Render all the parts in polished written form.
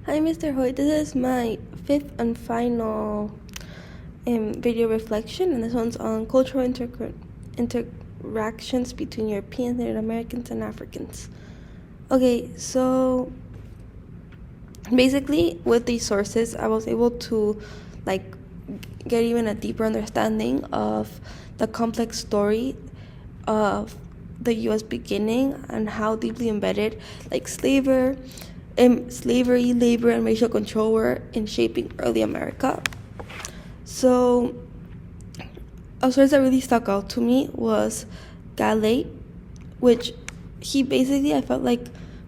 Hi, Mr. Hoyt. This is my fifth and final video reflection, and this one's on cultural interactions between Europeans, Native Americans, and Africans. Okay, so basically, with these sources, I was able to get even a deeper understanding of the complex story of the U.S. beginning and how deeply embedded slavery, labor, and racial control were in shaping early America. So a source that really stuck out to me was Galate, which he basically, I felt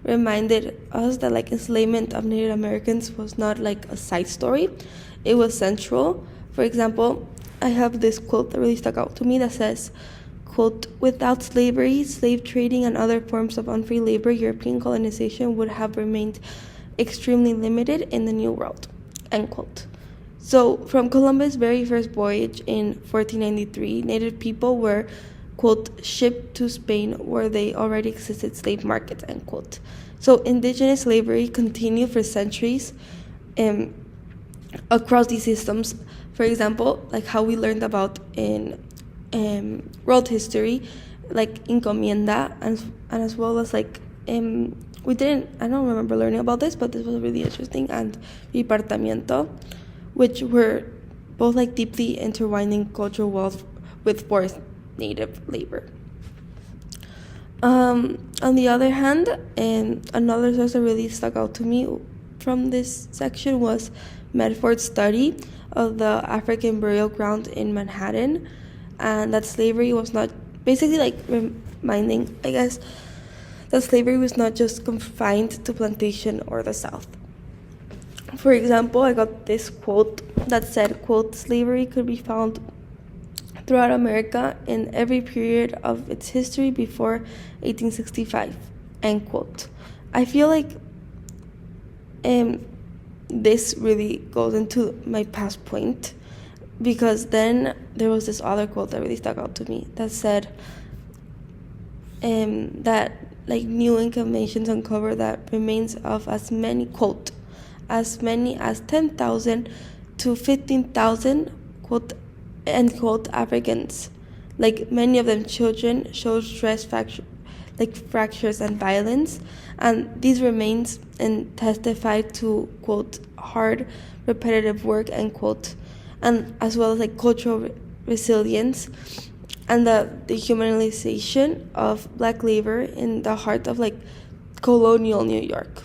reminded us that enslavement of Native Americans was not a side story. It was central. For example, I have this quote that really stuck out to me that says, quote, "Without slavery, slave trading, and other forms of unfree labor, European colonization would have remained extremely limited in the New World," end quote. So from Columbus' very first voyage in 1493, Native people were, quote, "shipped to Spain where they already existed slave markets," end quote. So indigenous slavery continued for centuries across these systems. For example, how we learned about in world history, encomienda, and as well as I don't remember learning about this, but this was really interesting, and repartimiento, which were both deeply intertwining cultural wealth with forced native labor. On the other hand, another source that really stuck out to me from this section was Medford's study of the African burial ground in Manhattan, and that slavery was not basically reminding, I guess, that slavery was not just confined to plantation or the South. For example, I got this quote that said, quote, "Slavery could be found throughout America in every period of its history before 1865, end quote." I feel this really goes into my past point, because then there was this other quote that really stuck out to me that said that new informations uncover that remains of as many, quote, "as many as 10,000 to 15,000, quote, end quote, Africans, many of them children, showed stress fractures and violence, and these remains and testify to, quote, hard, repetitive work," end quote, and as well as cultural resilience and the dehumanization of black labor in the heart of colonial New York,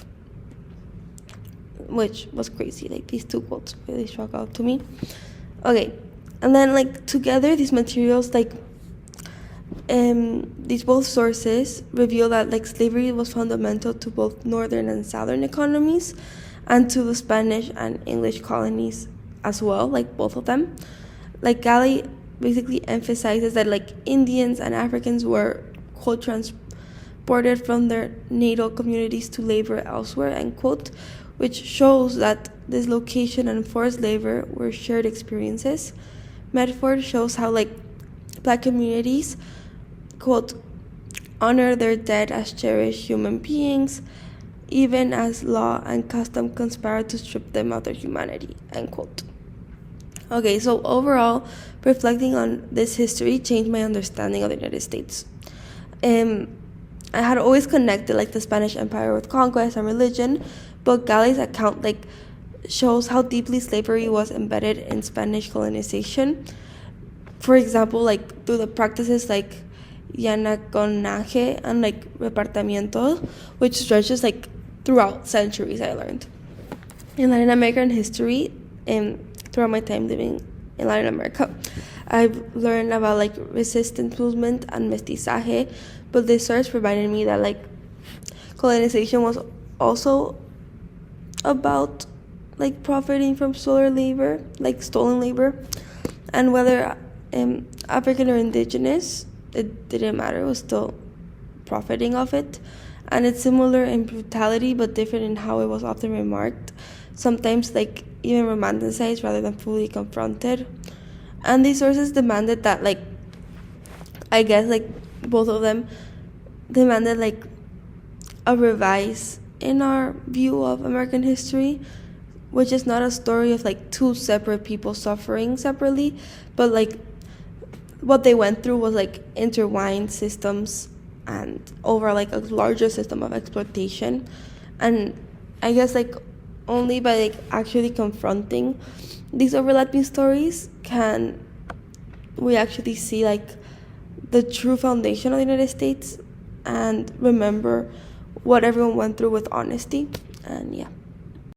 which was crazy. These two quotes really struck out to me. Okay, and then together these materials these both sources reveal that slavery was fundamental to both northern and southern economies and to the Spanish and English colonies as well, both of them. Galli basically emphasizes that Indians and Africans were, quote, "transported from their natal communities to labor elsewhere," end quote, which shows that dislocation and forced labor were shared experiences. Medford shows how black communities, quote, "honor their dead as cherished human beings, even as law and custom conspire to strip them of their humanity," end quote. Okay, so overall, reflecting on this history changed my understanding of the United States. I had always connected the Spanish Empire with conquest and religion, but Galli's account shows how deeply slavery was embedded in Spanish colonization. For example, through the practices llanaconaje and repartimiento, which stretches throughout centuries, I learned. In Latin American history, throughout my time living in Latin America, I've learned about resistance movement and mestizaje, but this source reminded me that colonization was also about profiting from stolen labor, and whether African or indigenous, it didn't matter. It was still profiting of it, and it's similar in brutality but different in how it was often remarked, sometimes even romanticized rather than fully confronted. And these sources demanded that I guess both of them demanded a revised in our view of American history, which is not a story of like two separate people suffering separately, but like what they went through was like intertwined systems and over like a larger system of exploitation. And I guess like only by like actually confronting these overlapping stories can we actually see like the true foundation of the United States and remember what everyone went through with honesty. And yeah.